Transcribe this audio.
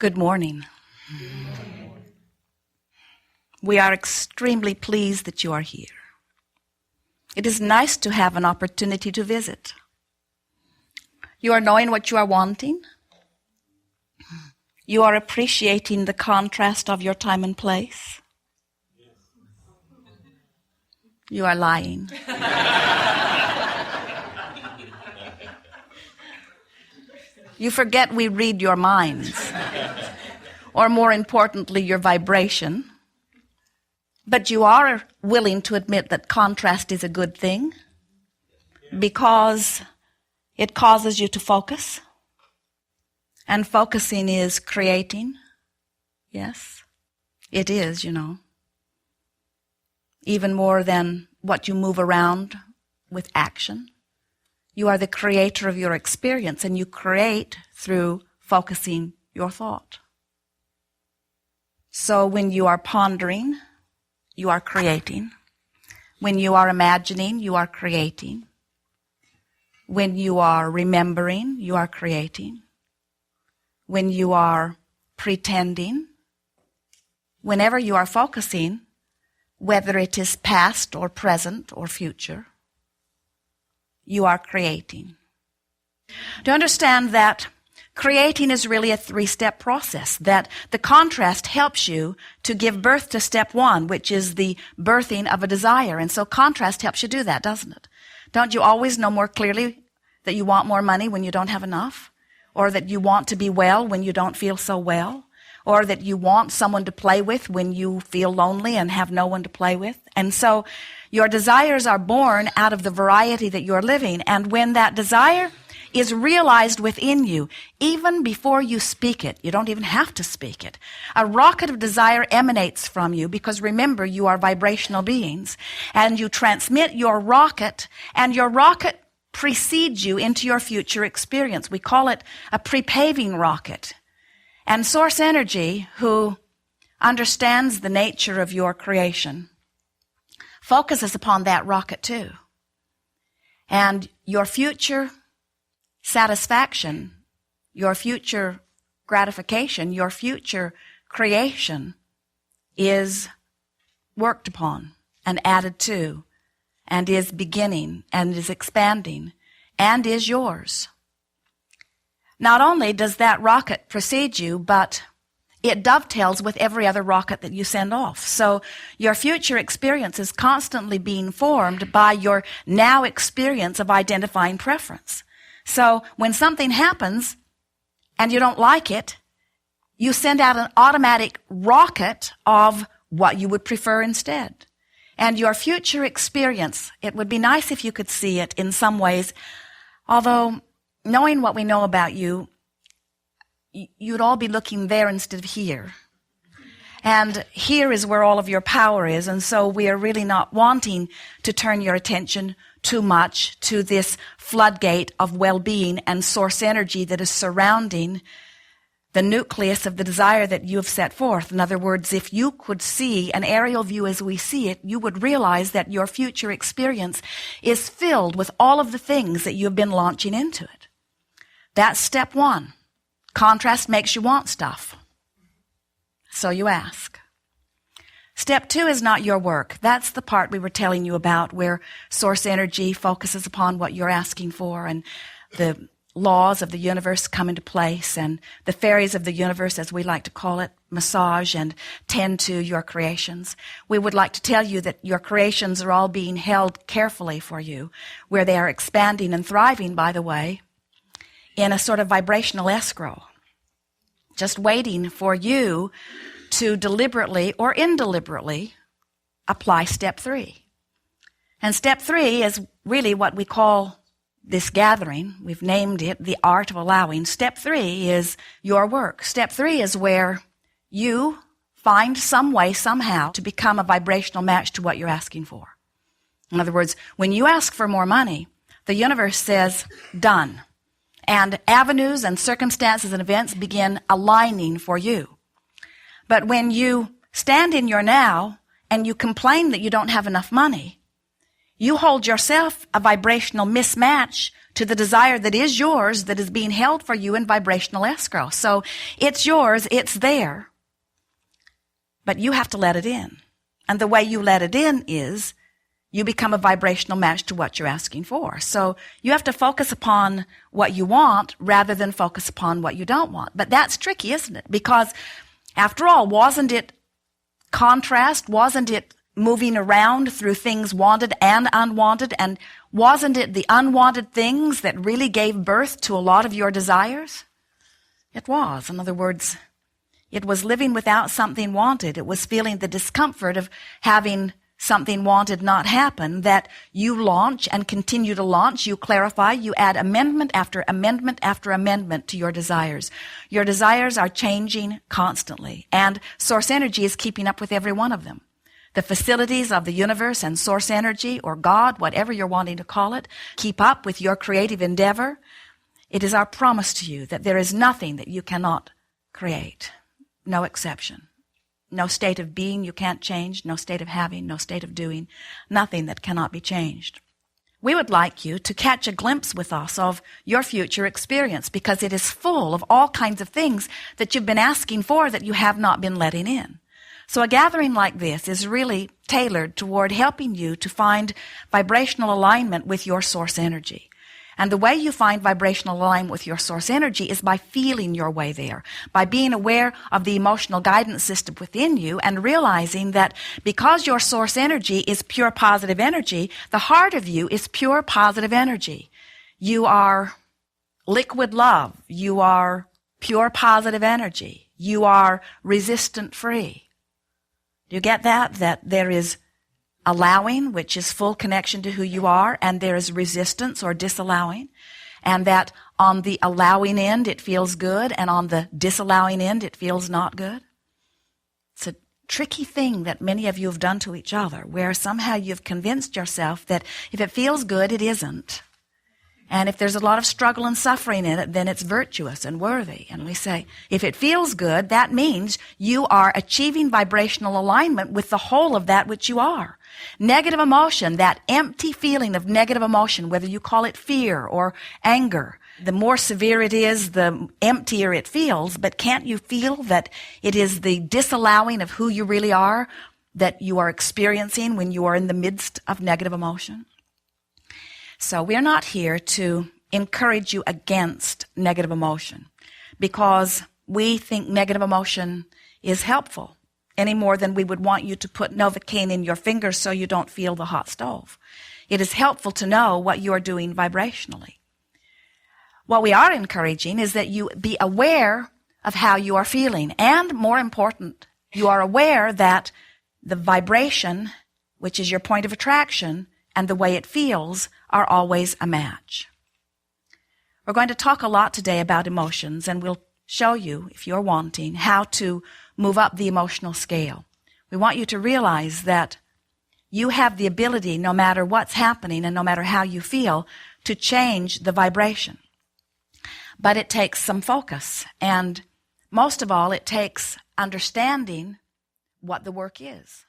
Good morning. We are extremely pleased that you are here. It is nice to have an opportunity to visit. You are knowing what you are wanting. You are appreciating the contrast of your time and place. You are lying. You forget we read your minds, or more importantly, your vibration. But you are willing to admit that contrast is a good thing because it causes you to focus. And focusing is creating. Yes, it is, Even more than what you move around with action. You are the creator of your experience, and you create through focusing your thought. So when you are pondering, you are creating. When you are imagining, you are creating. When you are remembering, you are creating. When you are pretending, whenever you are focusing, whether it is past or present or future, you are creating. To understand that creating is really a 3-step process, that the contrast helps you to give birth to step 1, which is the birthing of a desire. And so contrast helps you do that, doesn't it? Don't you always know more clearly that you want more money when you don't have enough? Or that you want to be well when you don't feel so well? Or that you want someone to play with when you feel lonely and have no one to play with? And so your desires are born out of the variety that you're living. And when that desire is realized within you, even before you speak it, you don't even have to speak it. A rocket of desire emanates from you because remember, you are vibrational beings. And you transmit your rocket, and your rocket precedes you into your future experience. We call it a pre-paving rocket. And source energy, who understands the nature of your creation, focuses upon that rocket too. And your future satisfaction, your future gratification, your future creation is worked upon and added to, and is beginning and is expanding and is yours. Not only does that rocket precede you, but it dovetails with every other rocket that you send off. So your future experience is constantly being formed by your now experience of identifying preference. So when something happens and you don't like it, you send out an automatic rocket of what you would prefer instead. And your future experience, it would be nice if you could see it in some ways, although knowing what we know about you, you'd all be looking there instead of here. And here is where all of your power is. And so we are really not wanting to turn your attention too much to this floodgate of well-being and source energy that is surrounding the nucleus of the desire that you have set forth. In other words, if you could see an aerial view as we see it, you would realize that your future experience is filled with all of the things that you have been launching into it. That's step 1. Contrast makes you want stuff. So you ask. Step 2 is not your work. That's the part we were telling you about, where source energy focuses upon what you're asking for, and the laws of the universe come into place, and the fairies of the universe, as we like to call it, massage and tend to your creations. We would like to tell you that your creations are all being held carefully for you, where they are expanding and thriving, by the way, in a sort of vibrational escrow, just waiting for you to deliberately or indeliberately apply step 3. And step 3 is really what we call this gathering. We've named it the art of allowing. Step 3 is your work. Step 3 is where you find some way, somehow, to become a vibrational match to what you're asking for. In other words, when you ask for more money, the universe says, done. And avenues and circumstances and events begin aligning for you. But when you stand in your now and you complain that you don't have enough money, you hold yourself a vibrational mismatch to the desire that is yours, that is being held for you in vibrational escrow. So it's yours, it's there, but you have to let it in. And the way you let it in is you become a vibrational match to what you're asking for. So you have to focus upon what you want rather than focus upon what you don't want. But that's tricky, isn't it? Because after all, wasn't it contrast? Wasn't it moving around through things wanted and unwanted? And wasn't it the unwanted things that really gave birth to a lot of your desires? It was. In other words, it was living without something wanted. It was feeling the discomfort of having something wanted not happen that you launch and continue to launch. You clarify, you add amendment after amendment after amendment to your desires. Your desires are changing constantly, and source energy is keeping up with every one of them. The facilities of the universe and source energy, or God, whatever you're wanting to call it, keep up with your creative endeavor. It is our promise to you that there is nothing that you cannot create. No exception. No state of being you can't change, no state of having, no state of doing, nothing that cannot be changed. We would like you to catch a glimpse with us of your future experience, because it is full of all kinds of things that you've been asking for that you have not been letting in. So a gathering like this is really tailored toward helping you to find vibrational alignment with your source energy. And the way you find vibrational alignment with your source energy is by feeling your way there, by being aware of the emotional guidance system within you and realizing that because your source energy is pure positive energy, the heart of you is pure positive energy. You are liquid love. You are pure positive energy. You are resistant free. Do you get that? That there is allowing, which is full connection to who you are, and there is resistance or disallowing, and that on the allowing end it feels good, and on the disallowing end it feels not good. It's a tricky thing that many of you have done to each other, where somehow you've convinced yourself that if it feels good, it isn't. And if there's a lot of struggle and suffering in it, then it's virtuous and worthy. And we say, if it feels good, that means you are achieving vibrational alignment with the whole of that which you are. Negative emotion, that empty feeling of negative emotion, whether you call it fear or anger, the more severe it is, the emptier it feels. But can't you feel that it is the disallowing of who you really are that you are experiencing when you are in the midst of negative emotion? So we're not here to encourage you against negative emotion, because we think negative emotion is helpful any more than we would want you to put Novocaine in your fingers so you don't feel the hot stove. It is helpful to know what you are doing vibrationally. What we are encouraging is that you be aware of how you are feeling, and more important, you are aware that the vibration, which is your point of attraction, and the way it feels are always a match. We're going to talk a lot today about emotions, and we'll show you, if you're wanting, how to move up the emotional scale. We want you to realize that you have the ability, no matter what's happening and no matter how you feel, to change the vibration. But it takes some focus, and most of all, it takes understanding what the work is.